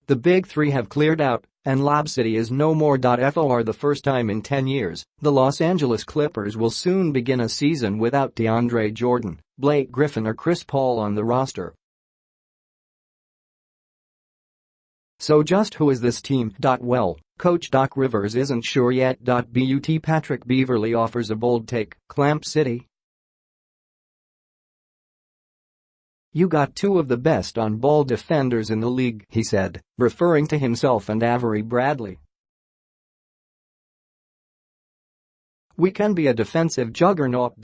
The Big Three have cleared out, and Lob City is no more. For the first time in 10 years, the Los Angeles Clippers will soon begin a season without DeAndre Jordan, Blake Griffin or Chris Paul on the roster. So just who is this team? Well, Coach Doc Rivers isn't sure yet. But Patrick Beverley offers a bold take: Clamp City. You got two of the best on-ball defenders in the league, he said, referring to himself and Avery Bradley. We can be a defensive juggernaut.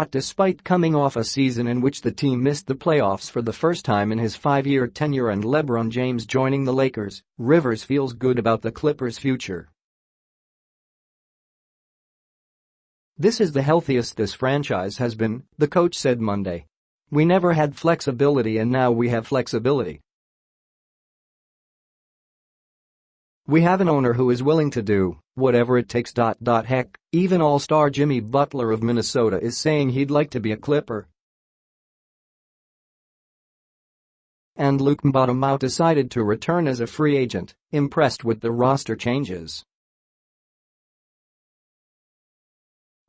Despite coming off a season in which the team missed the playoffs for the first time in his 5-year tenure and LeBron James joining the Lakers, Rivers feels good about the Clippers' future. This is the healthiest this franchise has been, the coach said Monday. We never had flexibility and now we have flexibility. We have an owner who is willing to do whatever it takes. Heck, even all-star Jimmy Butler of Minnesota is saying he'd like to be a Clipper. And Luke Mbatomo decided to return as a free agent, impressed with the roster changes.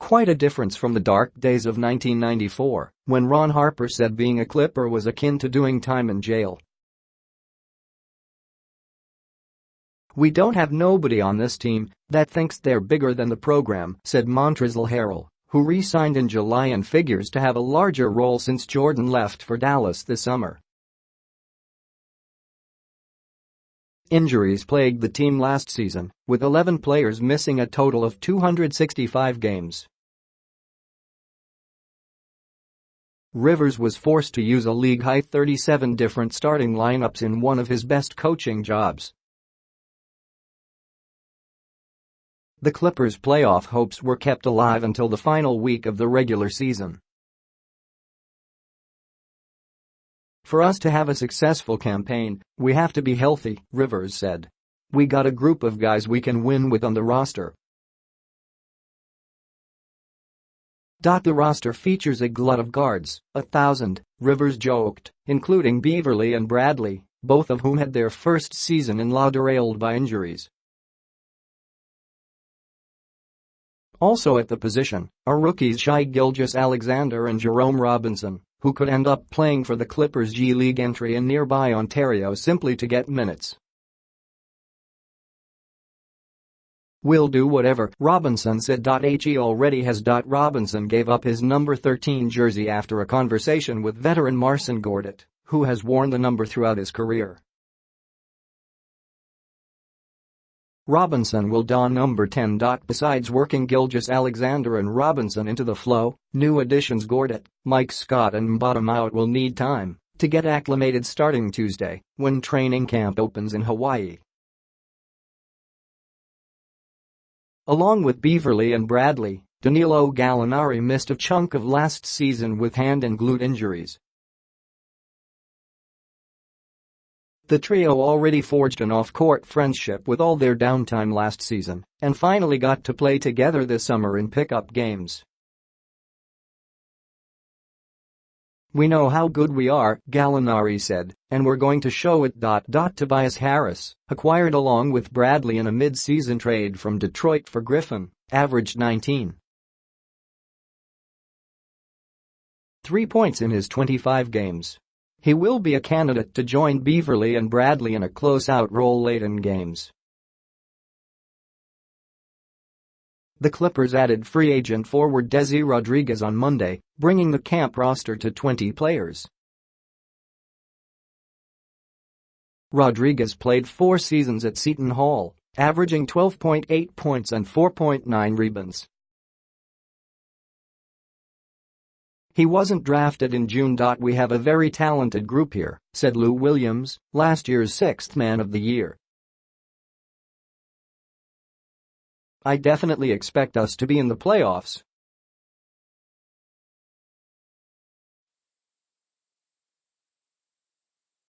Quite a difference from the dark days of 1994, when Ron Harper said being a Clipper was akin to doing time in jail. We don't have nobody on this team that thinks they're bigger than the program, said Montrezl Harrell, who re-signed in July and figures to have a larger role since Jordan left for Dallas this summer. Injuries plagued the team last season, with 11 players missing a total of 265 games. Rivers was forced to use a league-high 37 different starting lineups in one of his best coaching jobs. The Clippers' playoff hopes were kept alive until the final week of the regular season. For us to have a successful campaign, we have to be healthy, Rivers said. We got a group of guys we can win with on the roster. The roster features a glut of guards, 1,000, Rivers joked, including Beverley and Bradley, both of whom had their first season in law derailed by injuries. Also at the position are rookies Shai Gilgeous-Alexander and Jerome Robinson, who could end up playing for the Clippers' G League entry in nearby Ontario simply to get minutes. We'll do whatever, Robinson said. He already has. Robinson gave up his number 13 jersey after a conversation with veteran Marcin Gortat, who has worn the number throughout his career. Robinson will don number 10. Besides working Gilgeous-Alexander and Robinson into the flow, new additions Gortat, Mike Scott and Mbatomo will need time to get acclimated starting Tuesday when training camp opens in Hawaii. Along with Beverley and Bradley, Danilo Gallinari missed a chunk of last season with hand and glute injuries. The trio already forged an off-court friendship with all their downtime last season and finally got to play together this summer in pickup games. We know how good we are, Gallinari said, and we're going to show it. Tobias Harris, acquired along with Bradley in a mid-season trade from Detroit for Griffin, averaged 19.3 points in his 25 games. He will be a candidate to join Beverley and Bradley in a close-out role late in games. The Clippers added free agent forward Desi Rodriguez on Monday, bringing the camp roster to 20 players. Rodriguez played 4 seasons at Seton Hall, averaging 12.8 points and 4.9 rebounds. He wasn't drafted in June. We have a very talented group here, said Lou Williams, last year's 6th Man of the Year. I definitely expect us to be in the playoffs,